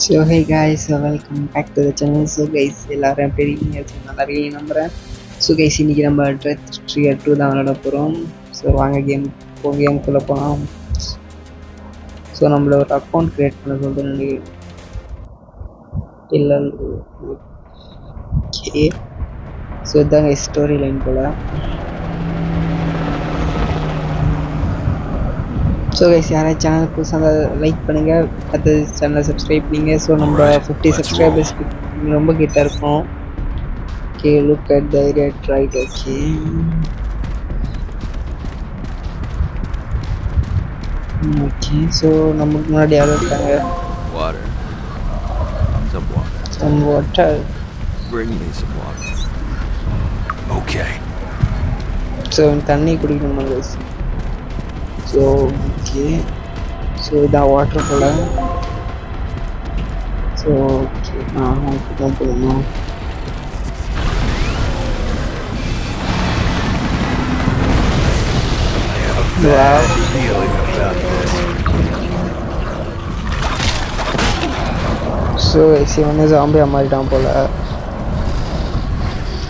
So hey guys welcome back to the channel. So guys எல்லோரும் எப்படி இருக்கீங்க? நல்லா இருக்கீங்க நம்புகிறேன். ஸோ கைஸ் இன்றைக்கி நம்ம ட்ரெத் ட்ரியர் 2 தான் விளாட போகிறோம். ஸோ வாங்க கேமுக்குள்ளே போகலாம். ஸோ நம்மள ஒரு அக்கௌண்ட் க்ரியேட் பண்ண சொல்லுங்க. இல்லை ஓகே. ஸோ இதுதான் கைஸ் ஸ்டோரி லைன் போல். ஸோ கைஸ் யாராவது சேனல் புதுசாக லைக் பண்ணுங்கள், அடுத்த சேனலை சப்ஸ்கிரைப் பண்ணுங்கள். ஸோ நம்ம 50 சப்ஸ்கிரைபர்ஸ்க்கு ரொம்ப கிட்ட இருக்கோம். Okay, look at the area right. Okay okay. So நமக்கு முன்னாடி யாரும் இருக்காங்க. Some water. Bring me some water. Okay. So தண்ணி குடிக்கணும் கைஸ். So okay. ஸோ இதான் வாட்டர் போல். ஸோ ஓகே தான் போகணும். ஸோ கைஸ் வந்து ஜாம்பியா மாறிட்டான் போல்.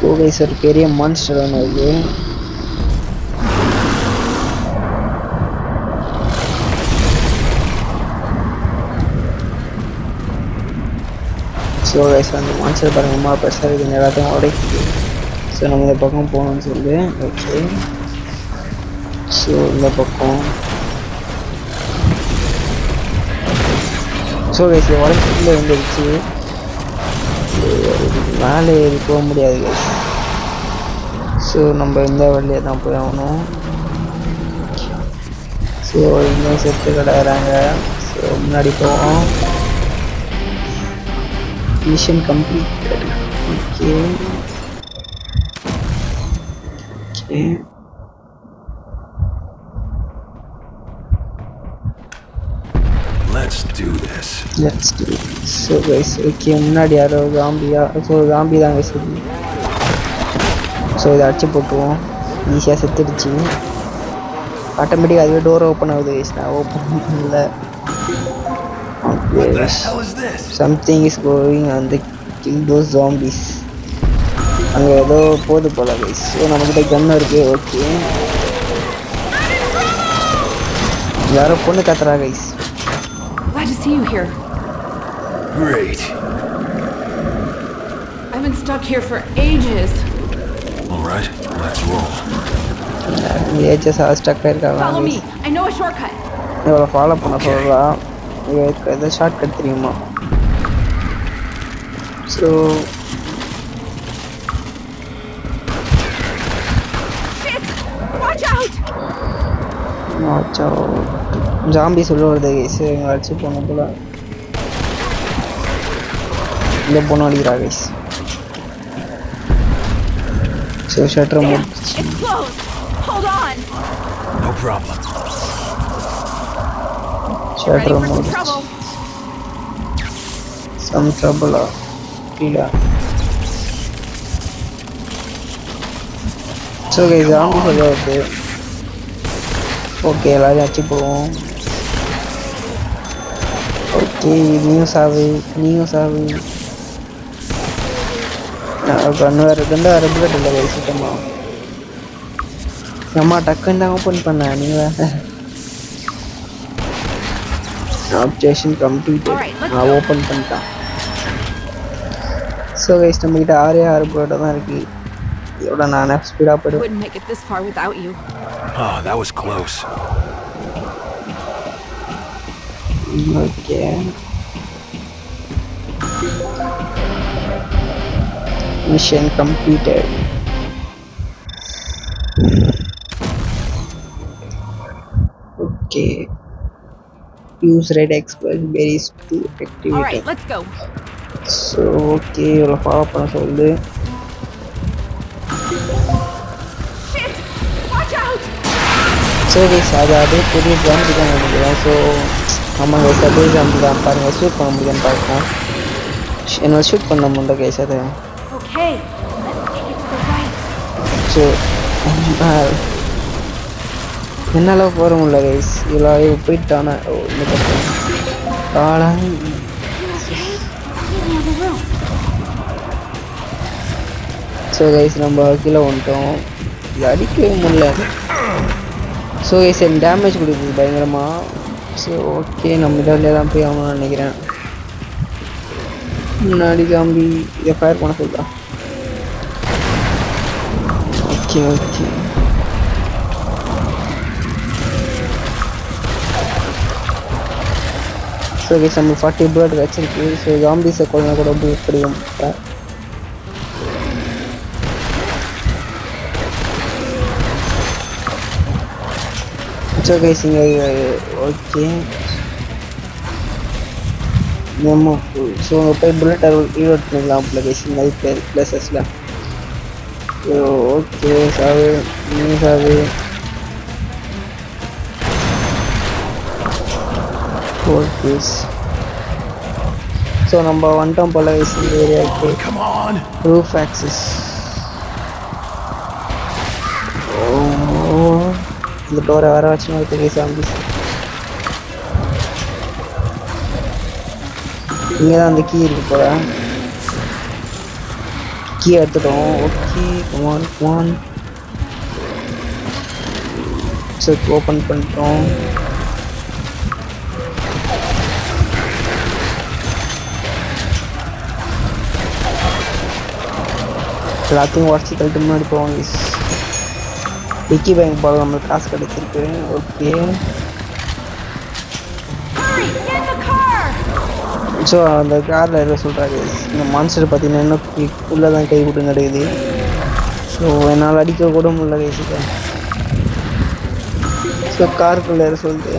ஓ கைஸ் ஒரு பெரிய மான்ஸ்டர் ஒன்று இருக்குது. ஸோ கைஸ் அந்த மான்ஸ்டர் பாருங்க, அம்மா பெருசாக இருக்குது, எல்லாத்தையும் உடைக்குது. ஸோ நம்ம இந்த பக்கம் போகணும்னு சொல்லி ஓகே. ஸோ இந்த பக்கம் ஸோ கைஸ் உடம்புல வந்துடுச்சு. மேலே ஏறி போக முடியாது கைஸ். ஸோ நம்ம இந்த வழியாக தான் போய் ஆகணும். ஸோ இன்னும் செத்து கிடக்குறாங்க. ஸோ முன்னாடி போவோம். Mission completed. Okay. Let's do this. So guys, okay, முன்னாடி யாரோ ஜாம்பியா. ஸோ ஜாம்பி தான் guys. ஸோ இதை அடிச்சு போட்டுருவோம். ஈஸியாக செத்துடுச்சு. ஆட்டோமேட்டிக்காக அதுவே டோர் ஓப்பன் ஆகுது guys. நான் ஓப்பன் பண்ணல. What the hell is this? Something is going on the kill those zombies. அங்கே ஏதோ போது போல கைஸ். ஸோ நம்மக்கிட்ட கன் இருக்கு. ஓகே, யாரோ பொண்ணு கத்துறா guys. Glad to see you here. Great. I've been stuck here for ages. All right, let's roll. ஏஜஸ் ஸ்டக் ஆயிருக்காங்க. Follow me. I know a shortcut. இவளை ஃபாலோ பண்ண சொல்கிறா. இவருக்கு எதாவது ஷார்ட் கட் தெரியுமா? ஸோ ஜாம்பி சொல்ல வருது கைஸ். இவங்க அடிச்சு போன போல. இந்த பொண்ணு அடிக்கிறா கைஸ். ஸோ ஷட்டர் முடிச்சு. No problem. ஷட்டர் முடிச்சு. Some trouble இல்ல. ஸோ கைஸ் ஜாம்பி சொல்ல வருது. ஓகே, எல்லாரையும் அடிச்சு போவோம். ஓகே, நீயும் சாவு. கண்ணு வேறு புல்லட் இல்லை கைஸ் சுத்தமாக. அம்மா டக்குன்னு தான் ஓப்பன் பண்ணேன். நீங்கள் ஆப்ரேஷன் கம்ப்ளீட்டட். நான் ஓப்பன் பண்ணிட்டேன். ஸோ கைஸ் நம்மகிட்ட 6 புல்லட் தான் இருக்குது. இதோட நான் ஸ்பீடாக போய்டுவேன். Wouldn't make it this far without you. Oh, that was close. Okay. Mission completed. Okay. Use red exploit berries to activate. All right, let's go. So okay, இவ்வளோ follow பண்ண சொல்லுது. ஸோ கைஸ் அது பெரிய ஜாம்பி தான் நினைக்கிறேன். So ஆமாம் guys, அதே zombie தான். பாருங்கள், ஷூட் பண்ண முடியும்னு பார்ப்போம். என்ன ஷூட் பண்ண முடியல கைஸ். அது ஸோ என்னால் போகிற முடியல கைஸ். இவ்வளோ போயிட்டானே. the room. ஸோ கைஸ் நம்ம கீழே வந்துட்டோம். இது அடிக்கவே முடியல. ஸோ கைஸ் எனக்கு டேமேஜ் கொடுக்குது பயங்கரமாக. ஸோ ஓகே நம்ம இதில் தான் போய் ஆகணும்னு நினைக்கிறேன். முன்னாடி காம்பி இதை ஃபயர் பண்ண சொல்லுதா? ஓகே ஓகே ஸோ கைஸ் நம்ம 40 புல்லட் வச்சிருக்கு. ஸோ ஜாம்பிஸை கொள்ள கூட புல்லட் கிடைக்கும். ஸோ கைஸ் இங்கே ஓகே நம்ம ஸோ அங்கே போய் புல்லட் ரீலோட் பண்ணிக்கலாம் போல கைஸ் நிறைய பிளேசஸில். ஸோ ஓகே சாவு நீ சாவு. ஓகே ஸோ நம்ம வந்துட்டோம் போல கைஸ் இந்த ஏரியாவுக்கு. Roof access. இந்த டோரை வர வச்சு மாதிரி பெரிய சாம்பிஸ். இங்கே தான் அந்த கீ இருக்கு போல. கீ எடுத்துட்டோம். Okay come on come on. So open பண்ணிட்டோம். எல்லாத்தையும் உடச்சி தள்ளிட்டு முன்னாடி போவோம். விக்கி பேங்க் போல நம்மளுக்கு காசு கிடைச்சிருக்கு. ஓகே ஸோ அந்த காரில் என்ன சொல்கிறாங்க, இந்த மான்ஸ்டர் பார்த்தீங்கன்னா இன்னும் உள்ளே தான் கை விட்டு நடக்குது. ஸோ என்னால் அடிக்க கூட முடியல கைஸுக்கு. ஸோ காருக்குள்ளே சொல்லுது.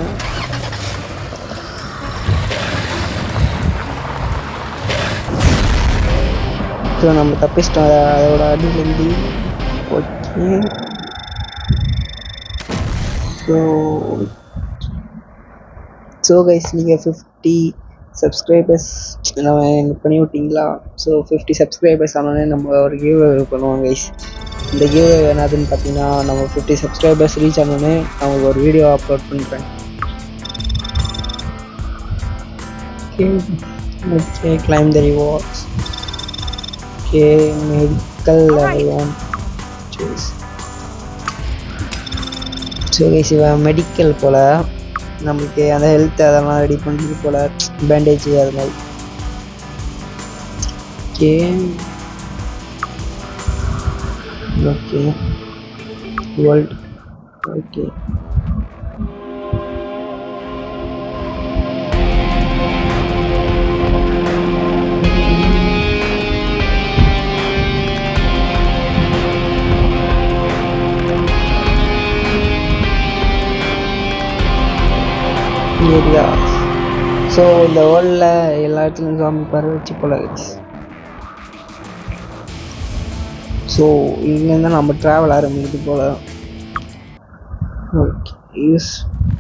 ஸோ நம்ம தப்பிச்சிட்டோம் அதோட அடியிலேருந்து. ஓகே ஸோ கைஸ் நீங்கள் 50 சப்ஸ்கிரைபர்ஸ் நம்ம பண்ணி விட்டிங்களா? ஸோ 50 சப்ஸ்கிரைபர்ஸ் ஆனோடனே நம்ம ஒரு கிவ் பண்ணுவோம் கைஸ். இந்த கிவ் என்னதுன்னு பார்த்தீங்கன்னா, நம்ம 50 சப்ஸ்கிரைபர்ஸ் ரீச் ஆனோடனே நான் ஒரு வீடியோ அப்லோட் பண்ணுறேன். ஓகே கிளைம் த rewards. Okay medical level 1 choose. So guys இவன் மெடிக்கல் போல் நம்மளுக்கு அந்த ஹெல்த் அதெல்லாம் ரெடி பண்ணுறது போல், பேண்டேஜ் அது மாதிரி. Okay okay world okay area. So இந்த வேர்ல்டில் எல்லா இடத்துலையும் ஜாம்பி பறவை வச்சு போல வச்சு. ஸோ இங்கேருந்து நம்ம ட்ராவல் ஆரம்பிக்குது போல. ஓகே யூஸ்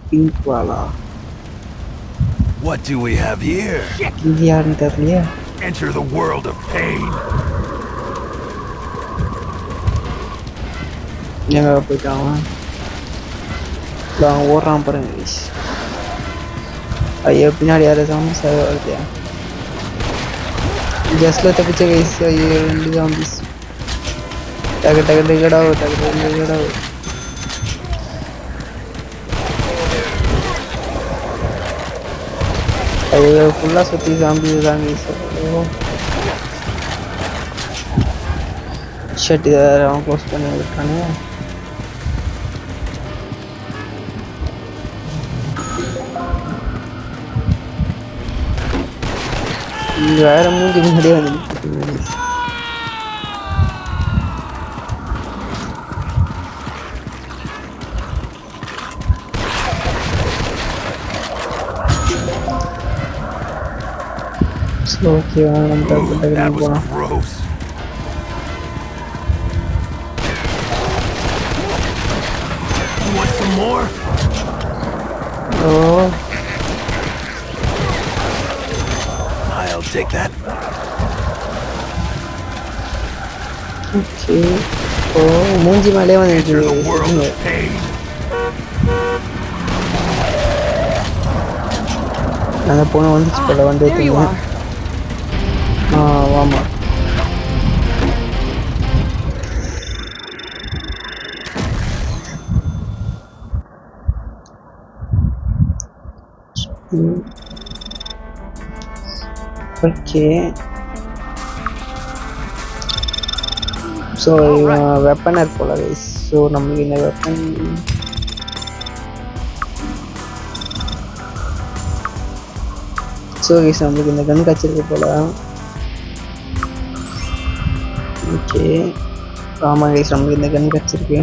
பிங்க் வாலா. What do we have here? இது யாருன்னு தெரியலையே. Enter the world of pain. எங்கே போயிட்டான் அவன் ஓடுறான் பாருங்க. ஐயோ பின்னாடி யாரும் ஜாம்பிஸ் வருது. ஜஸ்ட்ல தப்பிச்ச கைஸ். ஐயோ 2 ஜாம்பிஸ். டக்கு டக்கு டக்குடாவு டக்கு டக்கு டக்குடாவு. ஐயோ ஃபுல்லாக சுற்றி ஜாம்பிஸ் தான் கைஸ். ஷர்ட் இதை அவன் க்ளோஸ் பண்ணி விட்டானே. வேற மூஞ்சி முன்னாடியே வந்து ஓகே நம்ம போகலாம். ஓ I'll take that. ஓகே ஓ மூஞ்சி மேலே வந்து அந்த பொண்ணு வந்துச்சு போல வந்து. ஆமாம். ஓகே. ஸோ இவன் வெப்பனர் போல கைஸ். ஸோ நம்மளுக்கு இந்த வெப்பன் ஸோ கைஸ் நம்மளுக்கு இந்த கன் கிடச்சிருக்கு போல. ஓகே ஆமாம் கைஸ் நம்மளுக்கு இந்த கன் கிடச்சிருக்கு.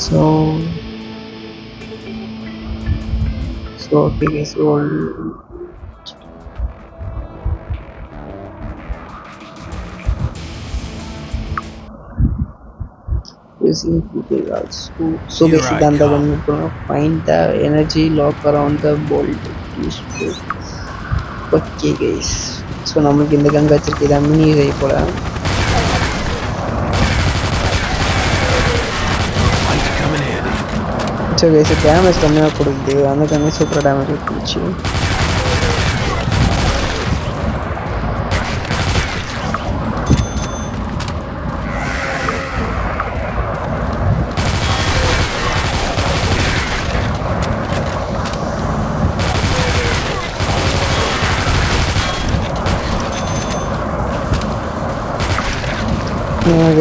So okay guys. using Google also. So basically the gun find the energy lock around the bolt. Okay guys. So நம்மளுக்கு இந்த கன் வச்சிருக்கு. இதான் மினி ரே போல. So guys டேமேஜ் கம்மியாக கொடுக்குது. அந்த கண்ணே சூப்பர் டேமேஜ் கொடுத்துச்சு.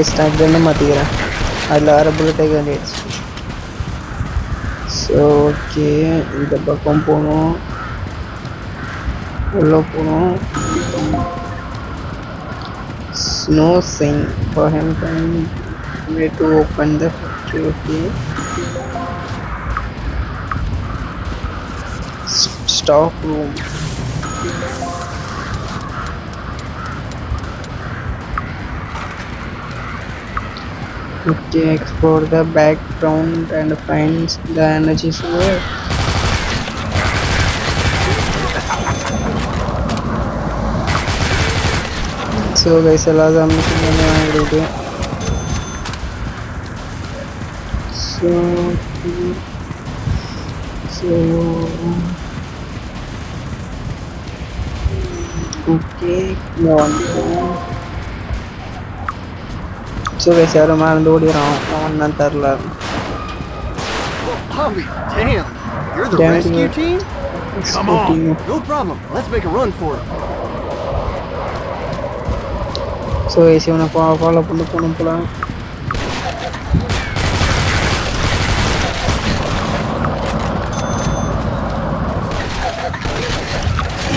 ஸ்டார்ட் பண்ண மாட்டேங்கிறேன். அதில் வேறு புல்லட்டே கண்டிடுச்சு. ஸோ ஓகே இந்த பக்கம் போகணும். உள்ளே போகணும். Snow sign for him way to open the factory. Okay stock room. Okay, explore the background and find the energy source. So guys, all the machine வாங்கிட்டு. So okay, So guys, யாரும் மறந்து ஓடிறான். அவன் தான் தரல. Bobby, damn! You're the rescue team? Come on, no problem. Let's make a run for it. So guys, இவனை follow பண்ணி போகணும் போல.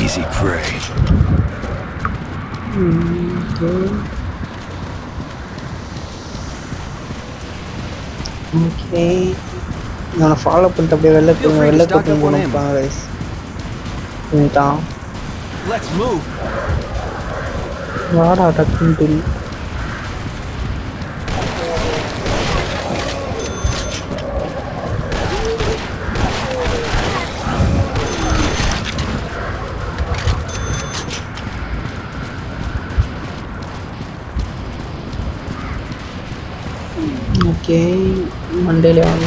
Easy prey. ஓகே நான் ஃபாலோ பண்ணிட்டு அப்படியே வெளில போகணும் கைஸ். பண்ணிட்டான். Let's move. வாடா டக்குன்னு சொல்லி. ஓகே மண்டேல வாங்க.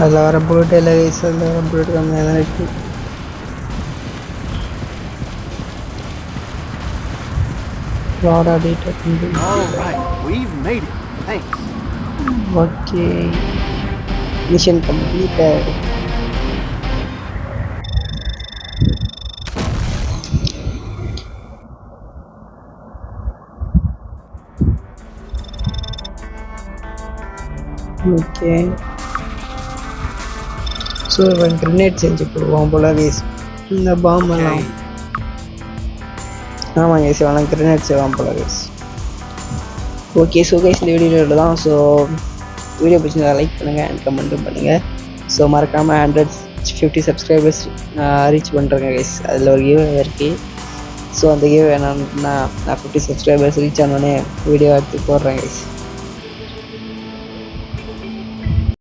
அதில் வர புல்லட் இல்லை கைஸ். அதில் வர புல்லட் கம்மியாக தான் இருக்குது. All right, we've made it. Thanks. Okay. Mission completed. Okay. So when grenade செஞ்சு போடுவோம் போல கைஸ். இந்த பாம் எல்லாம் ஆமாம் கைஸ் அவன் கிரனேட் செய்வான் போல கைஸ். ஓகே ஸோ கைஸ் இந்த வீடியோவில் தான். ஸோ வீடியோ பிடிச்சிருந்தா லைக் பண்ணுங்கள் அண்ட் கமெண்ட்டும் பண்ணுங்கள். ஸோ மறக்காமல் 150 சப்ஸ்கிரைபர்ஸ் ரீச் பண்ணுறேங்க கைஸ். அதில் ஒரு கிவ் இருக்குது. ஸோ அந்த கிவ் வேணும்னா நான் 50 சப்ஸ்கிரைபர்ஸ் ரீச் ஆனோடனே வீடியோ எடுத்து போடுறேன் கைஸ்.